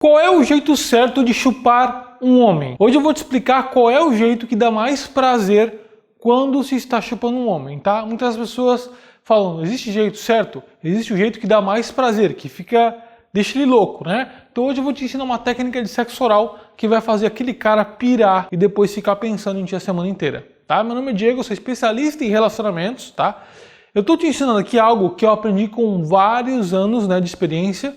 Qual é o jeito certo de chupar um homem? Hoje eu vou te explicar qual é o jeito que dá mais prazer quando se está chupando um homem, tá? Muitas pessoas falam, existe jeito certo? Existe o jeito que dá mais prazer, que deixa ele louco, né? Então hoje eu vou te ensinar uma técnica de sexo oral que vai fazer aquele cara pirar e depois ficar pensando em ti a semana inteira, tá? Meu nome é Diego, eu sou especialista em relacionamentos, tá? Eu tô te ensinando aqui algo que eu aprendi com vários anos, né, de experiência,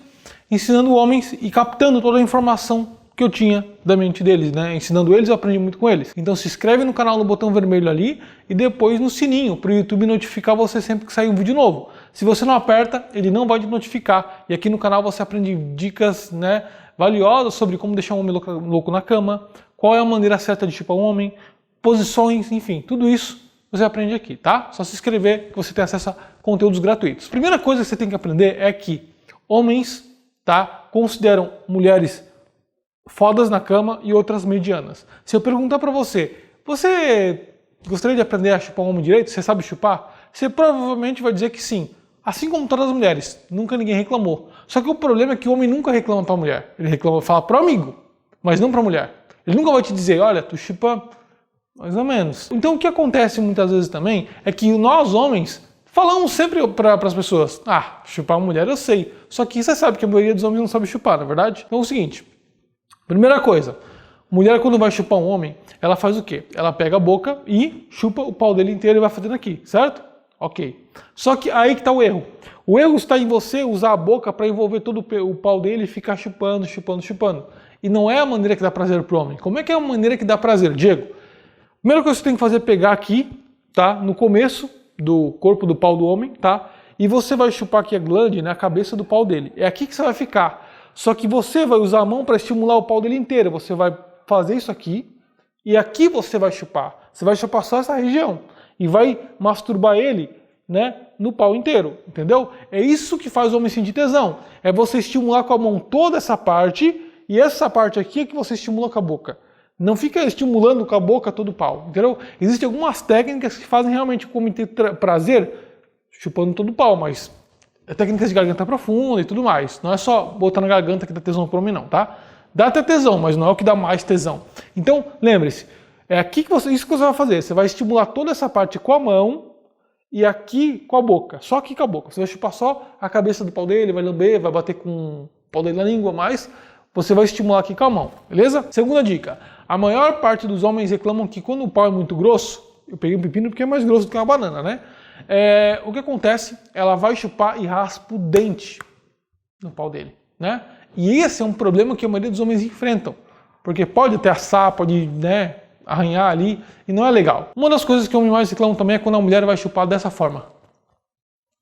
ensinando homens e captando toda a informação que eu tinha da mente deles, né? Ensinando eles, eu aprendi muito com eles. Então se inscreve no canal no botão vermelho ali e depois no sininho para o YouTube notificar você sempre que sair um vídeo novo. Se você não aperta, ele não vai te notificar. E aqui no canal você aprende dicas, né, valiosas sobre como deixar um homem louco na cama, qual é a maneira certa de chupar um homem, posições, enfim, tudo isso você aprende aqui, tá? Só se inscrever que você tem acesso a conteúdos gratuitos. Primeira coisa que você tem que aprender é que homens, tá, consideram mulheres fodas na cama e outras medianas. Se eu perguntar pra você, você gostaria de aprender a chupar um homem direito? Você sabe chupar? Você provavelmente vai dizer que sim. Assim como todas as mulheres. Nunca ninguém reclamou. Só que o problema é que o homem nunca reclama pra mulher. Ele reclama, fala pro amigo, mas não pra mulher. Ele nunca vai te dizer, olha, tu chupa mais ou menos. Então o que acontece muitas vezes também é que nós homens falamos sempre para as pessoas, chupar uma mulher eu sei. Só que você sabe que a maioria dos homens não sabe chupar, na verdade? Então é o seguinte, primeira coisa, mulher quando vai chupar um homem, ela faz o quê? Ela pega a boca e chupa o pau dele inteiro e vai fazendo aqui, certo? Ok. Só que aí que está o erro. O erro está em você usar a boca para envolver todo o pau dele e ficar chupando, chupando, chupando. E não é a maneira que dá prazer pro homem. Como é que é a maneira que dá prazer, Diego? Primeira coisa que você tem que fazer é pegar aqui, tá? No começo do corpo do pau do homem, tá? E você vai chupar aqui a glande na cabeça do pau dele. É aqui que você vai ficar. Só que você vai usar a mão para estimular o pau dele inteiro. Você vai fazer isso aqui e aqui você vai chupar. Você vai chupar só essa região e vai masturbar ele, né, no pau inteiro, entendeu? É isso que faz o homem sentir tesão. É você estimular com a mão toda essa parte e essa parte aqui é que você estimula com a boca. Não fica estimulando com a boca todo o pau, entendeu? Existem algumas técnicas que fazem realmente o homem ter prazer chupando todo o pau, mas é técnicas de garganta profunda e tudo mais. Não é só botar na garganta que dá tesão pro homem não, tá? Dá até tesão, mas não é o que dá mais tesão. Então, lembre-se, é aqui que isso que você vai fazer. Você vai estimular toda essa parte com a mão e aqui com a boca. Só aqui com a boca. Você vai chupar só a cabeça do pau dele, vai lamber, vai bater com o pau dele na língua, mas você vai estimular aqui com a mão, beleza? Segunda dica. A maior parte dos homens reclamam que quando o pau é muito grosso, eu peguei um pepino porque é mais grosso do que uma banana, né? O que acontece? Ela vai chupar e raspa o dente no pau dele, né? E esse é um problema que a maioria dos homens enfrentam, porque pode até assar, pode, né, arranhar ali, e não é legal. Uma das coisas que o homem mais reclama também é quando a mulher vai chupar dessa forma.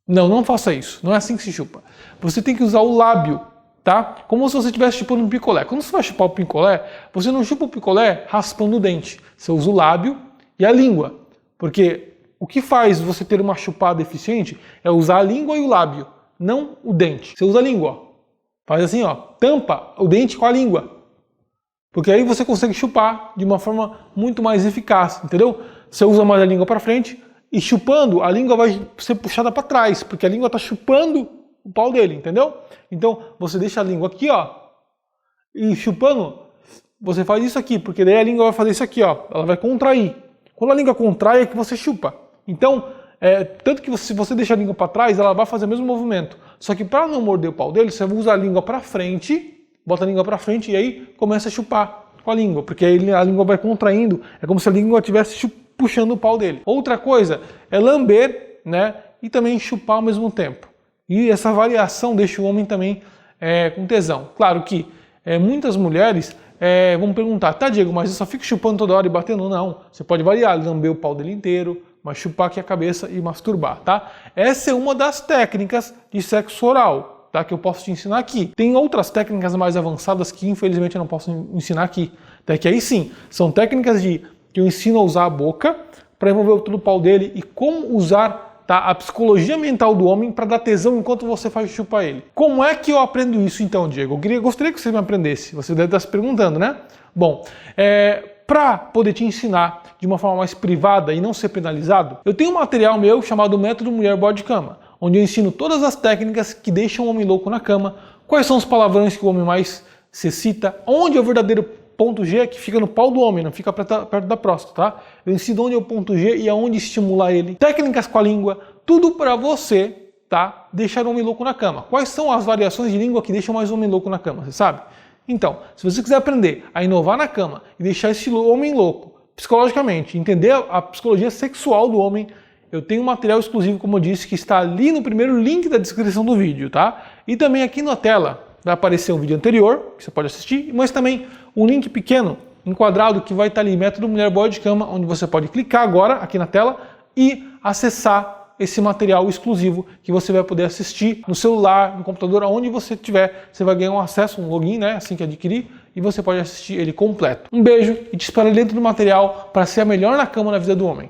Não faça isso, não é assim que se chupa. Você tem que usar o lábio, tá? Como se você estivesse chupando um picolé. Quando você vai chupar o picolé, você não chupa o picolé raspando o dente. Você usa o lábio e a língua, porque o que faz você ter uma chupada eficiente é usar a língua e o lábio, não o dente. Você usa a língua, ó. Faz assim, ó, tampa o dente com a língua. Porque aí você consegue chupar de uma forma muito mais eficaz, entendeu? Você usa mais a língua para frente e chupando, a língua vai ser puxada para trás, porque a língua está chupando o pau dele, entendeu? Então, você deixa a língua aqui, ó, e chupando, você faz isso aqui, porque daí a língua vai fazer isso aqui, ó, ela vai contrair. Quando a língua contrai é que você chupa. Então, tanto que se você deixar a língua para trás, ela vai fazer o mesmo movimento. Só que para não morder o pau dele, você usa a língua para frente, bota a língua para frente e aí começa a chupar com a língua, porque aí a língua vai contraindo, é como se a língua estivesse puxando o pau dele. Outra coisa é lamber, né, e também chupar ao mesmo tempo. E essa variação deixa o homem também com tesão. Claro que muitas mulheres vão perguntar, tá, Diego, mas eu só fico chupando toda hora e batendo? Não, você pode variar, lamber o pau dele inteiro, mas chupar aqui a cabeça e masturbar, tá? Essa é uma das técnicas de sexo oral, tá, que eu posso te ensinar aqui. Tem outras técnicas mais avançadas que infelizmente eu não posso ensinar aqui. Até que aí sim, são técnicas que eu ensino a usar a boca para envolver todo o pau dele e como usar, tá, a psicologia mental do homem para dar tesão enquanto você faz chupar ele. Como é que eu aprendo isso então, Diego? Gostaria que você me aprendesse. Você deve estar se perguntando, né? Bom, para poder te ensinar de uma forma mais privada e não ser penalizado, eu tenho um material meu chamado Método Mulher Bode Cama, onde eu ensino todas as técnicas que deixam o homem louco na cama, quais são os palavrões que o homem mais você cita onde é o verdadeiro ponto G, que fica no pau do homem, não fica perto da próstata, tá? Eu ensino onde é o ponto G e aonde estimular ele. Técnicas com a língua, tudo para você, tá? Deixar o homem louco na cama. Quais são as variações de língua que deixam mais o homem louco na cama, você sabe? Então, se você quiser aprender a inovar na cama e deixar esse homem louco psicologicamente, entender a psicologia sexual do homem, eu tenho um material exclusivo, como eu disse, que está ali no primeiro link da descrição do vídeo, tá? E também aqui na tela vai aparecer um vídeo anterior, que você pode assistir, mas também um link pequeno, enquadrado, que vai estar ali, Método Mulher Boa de Cama, onde você pode clicar agora, aqui na tela, e acessar esse material exclusivo que você vai poder assistir no celular, no computador, aonde você estiver. Você vai ganhar um acesso, um login, né, assim que adquirir, e você pode assistir ele completo. Um beijo e te espero dentro do material para ser a melhor na cama na vida do homem.